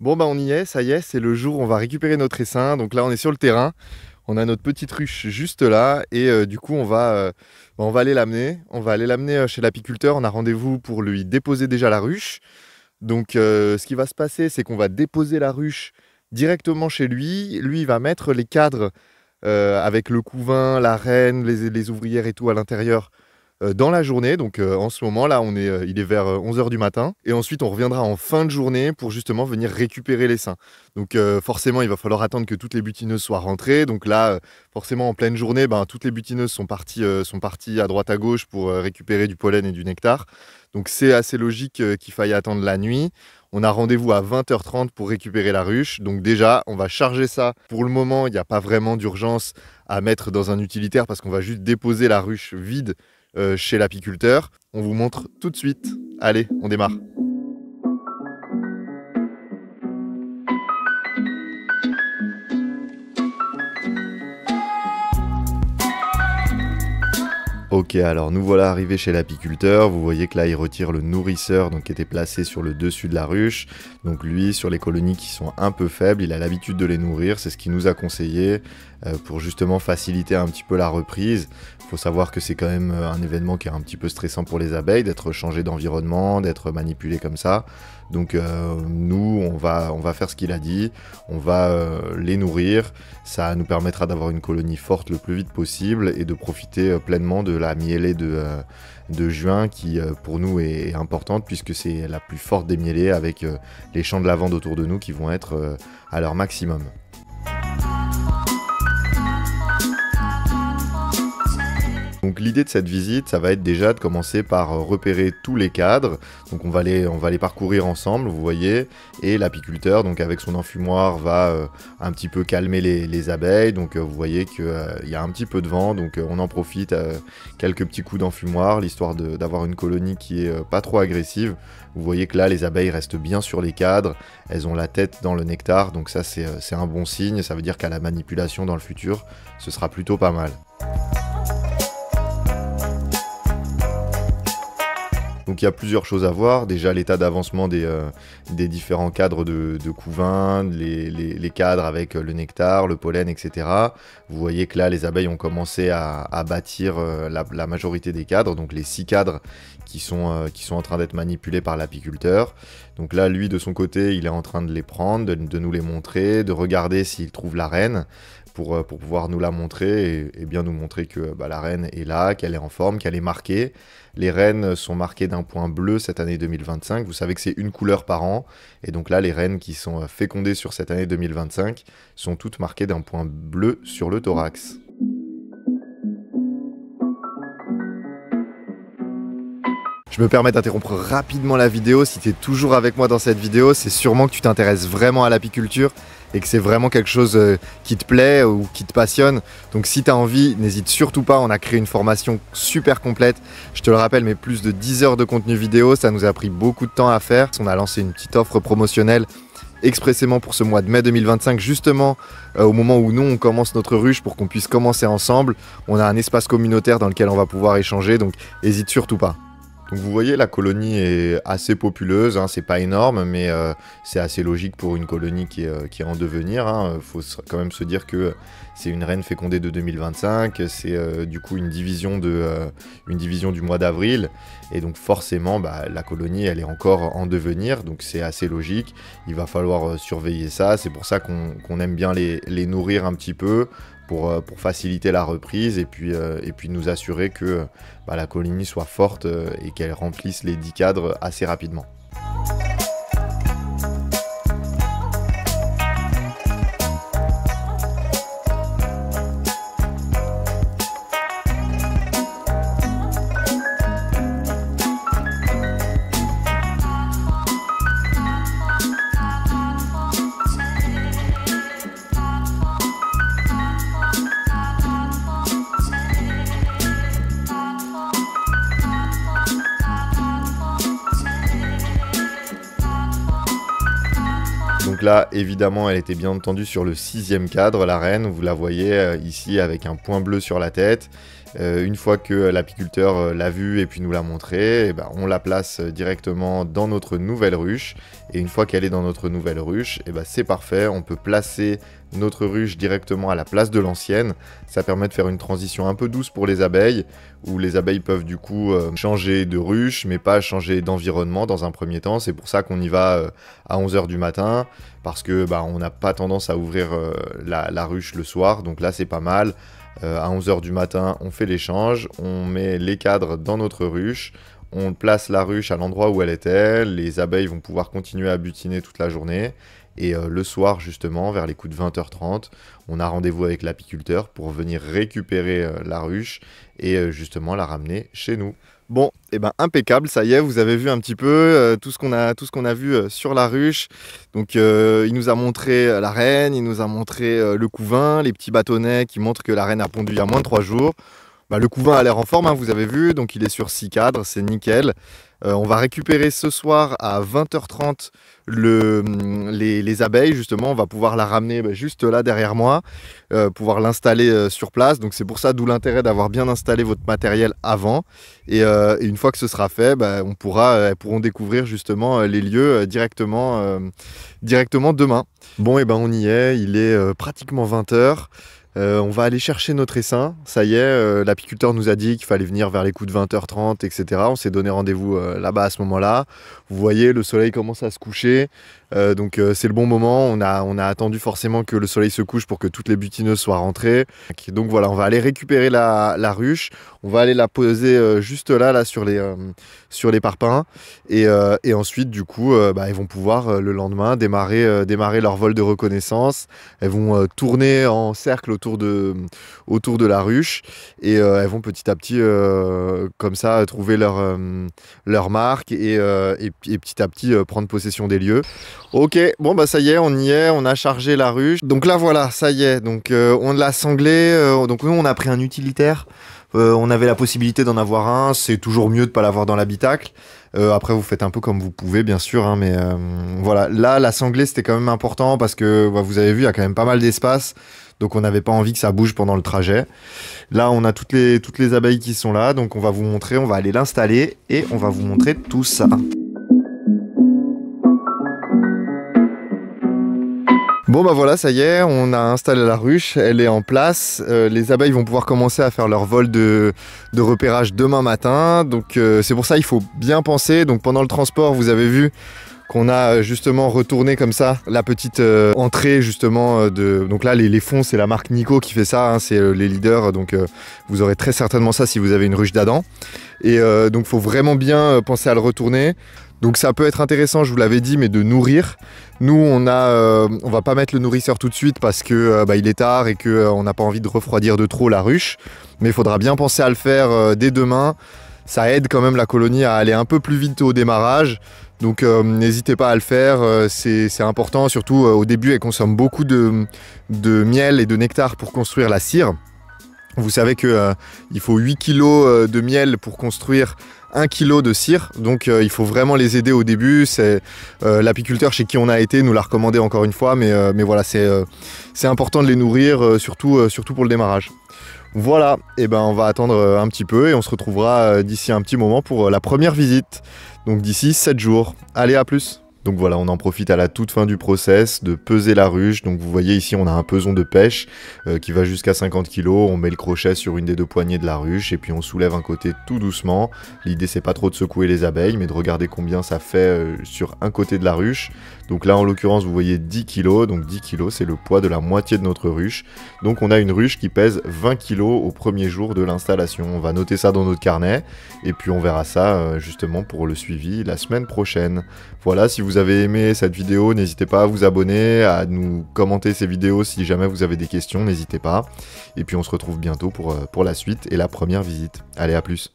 Bon bah on y est, ça y est, c'est le jour où on va récupérer notre essaim. Donc là on est sur le terrain, on a notre petite ruche juste là et du coup on va aller l'amener. On va aller l'amener chez l'apiculteur, on a rendez-vous pour lui déposer déjà la ruche. Donc ce qui va se passer, c'est qu'on va déposer la ruche directement chez lui. Lui il va mettre les cadres avec le couvain, la reine, les ouvrières et tout à l'intérieur dans la journée. Donc en ce moment là, il est vers 11 h du matin. Et ensuite on reviendra en fin de journée pour justement venir récupérer les seins. Donc forcément il va falloir attendre que toutes les butineuses soient rentrées. Donc là forcément en pleine journée, toutes les butineuses sont parties à droite à gauche pour récupérer du pollen et du nectar. Donc c'est assez logique qu'il faille attendre la nuit. On a rendez-vous à 20 h 30 pour récupérer la ruche. Donc déjà, on va charger ça. Pour le moment, il n'y a pas vraiment d'urgence à mettre dans un utilitaire parce qu'on va juste déposer la ruche vide chez l'apiculteur. On vous montre tout de suite. Allez, on démarre. Ok, alors nous voilà arrivés chez l'apiculteur. Vous voyez que là, il retire le nourrisseur donc, qui était placé sur le dessus de la ruche. Donc lui, sur les colonies qui sont un peu faibles, il a l'habitude de les nourrir. C'est ce qu'il nous a conseillé pour justement faciliter un petit peu la reprise. Il faut savoir que c'est quand même un événement qui est un petit peu stressant pour les abeilles, d'être changé d'environnement, d'être manipulé comme ça. Donc nous, on va faire ce qu'il a dit, on va les nourrir, ça nous permettra d'avoir une colonie forte le plus vite possible et de profiter pleinement de la mielée de juin qui pour nous est importante puisque c'est la plus forte des mielées avec les champs de lavande autour de nous qui vont être à leur maximum. Donc l'idée de cette visite, ça va être déjà de commencer par repérer tous les cadres. Donc on va les parcourir ensemble, vous voyez. Et l'apiculteur, donc avec son enfumoir, va un petit peu calmer les abeilles. Donc vous voyez qu'il y a un petit peu de vent, donc on en profite, quelques petits coups d'enfumoir, l'histoire d'avoir une colonie qui est pas trop agressive. Vous voyez que là, les abeilles restent bien sur les cadres, elles ont la tête dans le nectar, donc ça c'est un bon signe. Ça veut dire qu'à la manipulation dans le futur, ce sera plutôt pas mal. Donc il y a plusieurs choses à voir, déjà l'état d'avancement des différents cadres de couvain, les cadres avec le nectar, le pollen, etc. Vous voyez que là les abeilles ont commencé à bâtir la majorité des cadres, donc les 6 cadres qui sont en train d'être manipulés par l'apiculteur. Donc là lui de son côté il est en train de les prendre, de nous les montrer, de regarder s'il trouve la reine. Pour pouvoir nous la montrer et bien nous montrer que la reine est là, qu'elle est en forme, qu'elle est marquée. Les reines sont marquées d'un point bleu cette année 2025. Vous savez que c'est une couleur par an. Et donc là, les reines qui sont fécondées sur cette année 2025 sont toutes marquées d'un point bleu sur le thorax. Je me permets d'interrompre rapidement la vidéo. Si tu es toujours avec moi dans cette vidéo, c'est sûrement que tu t'intéresses vraiment à l'apiculture et que c'est vraiment quelque chose qui te plaît ou qui te passionne. Donc si tu as envie, n'hésite surtout pas, on a créé une formation super complète. Je te le rappelle, mais plus de 10 heures de contenu vidéo, ça nous a pris beaucoup de temps à faire. On a lancé une petite offre promotionnelle expressément pour ce mois de mai 2025, justement au moment où nous on commence notre ruche pour qu'on puisse commencer ensemble. On a un espace communautaire dans lequel on va pouvoir échanger, donc n'hésite surtout pas. Donc vous voyez, la colonie est assez populeuse, hein, c'est pas énorme, mais c'est assez logique pour une colonie qui est en devenir. Hein. Faut quand même se dire que c'est une reine fécondée de 2025, c'est du coup une division du mois d'avril, et donc forcément la colonie elle est encore en devenir, donc c'est assez logique. Il va falloir surveiller ça, c'est pour ça qu'on aime bien les nourrir un petit peu, pour faciliter la reprise et puis nous assurer que la colonie soit forte et qu'elle remplisse les 10 cadres assez rapidement. Donc là, évidemment, elle était bien entendu sur le 6e cadre, la reine. Vous la voyez ici avec un point bleu sur la tête. Une fois que l'apiculteur l'a vue et puis nous l'a montré, on la place directement dans notre nouvelle ruche. Et une fois qu'elle est dans notre nouvelle ruche, c'est parfait, on peut placer notre ruche directement à la place de l'ancienne. Ça permet de faire une transition un peu douce pour les abeilles, où les abeilles peuvent du coup changer de ruche, mais pas changer d'environnement dans un premier temps. C'est pour ça qu'on y va à 11 h du matin, parce que on n'a pas tendance à ouvrir la ruche le soir, donc là c'est pas mal. À 11 h du matin, on fait l'échange, on met les cadres dans notre ruche, on place la ruche à l'endroit où elle était, les abeilles vont pouvoir continuer à butiner toute la journée. Et le soir, justement, vers les coups de 20 h 30, on a rendez-vous avec l'apiculteur pour venir récupérer la ruche et justement la ramener chez nous. Bon, impeccable, ça y est, vous avez vu un petit peu tout ce qu'on a vu sur la ruche. Donc il nous a montré la reine, il nous a montré le couvain, les petits bâtonnets qui montrent que la reine a pondu il y a moins de 3 jours. Le couvain a l'air en forme, hein, vous avez vu, donc il est sur 6 cadres, c'est nickel. On va récupérer ce soir à 20 h 30 les abeilles, justement. On va pouvoir la ramener juste là derrière moi, pouvoir l'installer sur place. Donc c'est pour ça, d'où l'intérêt d'avoir bien installé votre matériel avant. Et une fois que ce sera fait, elles pourront découvrir justement les lieux directement demain. Bon, on y est, il est pratiquement 20 h. On va aller chercher notre essaim, ça y est, l'apiculteur nous a dit qu'il fallait venir vers les coups de 20 h 30, etc. On s'est donné rendez-vous là-bas à ce moment-là. Vous voyez, le soleil commence à se coucher, donc c'est le bon moment. On a attendu forcément que le soleil se couche pour que toutes les butineuses soient rentrées. Donc voilà, on va aller récupérer la ruche, on va aller la poser juste là sur les parpaings. Et ensuite, du coup, elles vont pouvoir le lendemain démarrer leur vol de reconnaissance. Elles vont tourner en cercle autour de la ruche et elles vont petit à petit comme ça trouver leur marque et petit à petit prendre possession des lieux. Ok, bon ça y est, on y est, on a chargé la ruche. Donc là voilà, ça y est, donc on l'a sanglé, donc nous on a pris un utilitaire. On avait la possibilité d'en avoir un, c'est toujours mieux de ne pas l'avoir dans l'habitacle. Après vous faites un peu comme vous pouvez bien sûr, hein, mais voilà, là la sanglée c'était quand même important parce que vous avez vu, il y a quand même pas mal d'espace. Donc on n'avait pas envie que ça bouge pendant le trajet. Là on a toutes les abeilles qui sont là, donc on va vous montrer, on va aller l'installer et on va vous montrer tout ça. Bon voilà, ça y est, on a installé la ruche, elle est en place. Les abeilles vont pouvoir commencer à faire leur vol de repérage demain matin. Donc c'est pour ça il faut bien penser. Donc pendant le transport, vous avez vu qu'on a justement retourné comme ça la petite entrée justement donc là les fonds, c'est la marque Nico qui fait ça, hein, c'est les leaders, donc vous aurez très certainement ça si vous avez une ruche d'Adam. Et donc il faut vraiment bien penser à le retourner. Donc ça peut être intéressant, je vous l'avais dit, mais de nourrir. Nous on va pas mettre le nourrisseur tout de suite parce que il est tard et qu'on n'a pas envie de refroidir de trop la ruche. Mais il faudra bien penser à le faire dès demain. Ça aide quand même la colonie à aller un peu plus vite au démarrage. Donc n'hésitez pas à le faire, c'est important. Surtout au début, elle consomme beaucoup de miel et de nectar pour construire la cire. Vous savez qu'il faut 8 kg de miel pour construire 1 kg de cire, donc il faut vraiment les aider au début. C'est l'apiculteur chez qui on a été nous l'a recommandé encore une fois, mais voilà, c'est important de les nourrir, surtout pour le démarrage. Voilà, et on va attendre un petit peu et on se retrouvera d'ici un petit moment pour la première visite. Donc d'ici 7 jours. Allez, à plus! Donc voilà, on en profite à la toute fin du process de peser la ruche. Donc vous voyez ici, on a un peson de pêche qui va jusqu'à 50 kg. On met le crochet sur une des deux poignées de la ruche et puis on soulève un côté tout doucement. L'idée, c'est pas trop de secouer les abeilles, mais de regarder combien ça fait sur un côté de la ruche. Donc là, en l'occurrence, vous voyez 10 kg. Donc 10 kg, c'est le poids de la moitié de notre ruche. Donc on a une ruche qui pèse 20 kg au premier jour de l'installation. On va noter ça dans notre carnet et puis on verra ça justement pour le suivi la semaine prochaine. Voilà, si vous avez aimé cette vidéo, n'hésitez pas à vous abonner, à nous commenter ces vidéos si jamais vous avez des questions, n'hésitez pas. Et puis on se retrouve bientôt pour la suite et la première visite. Allez, à plus!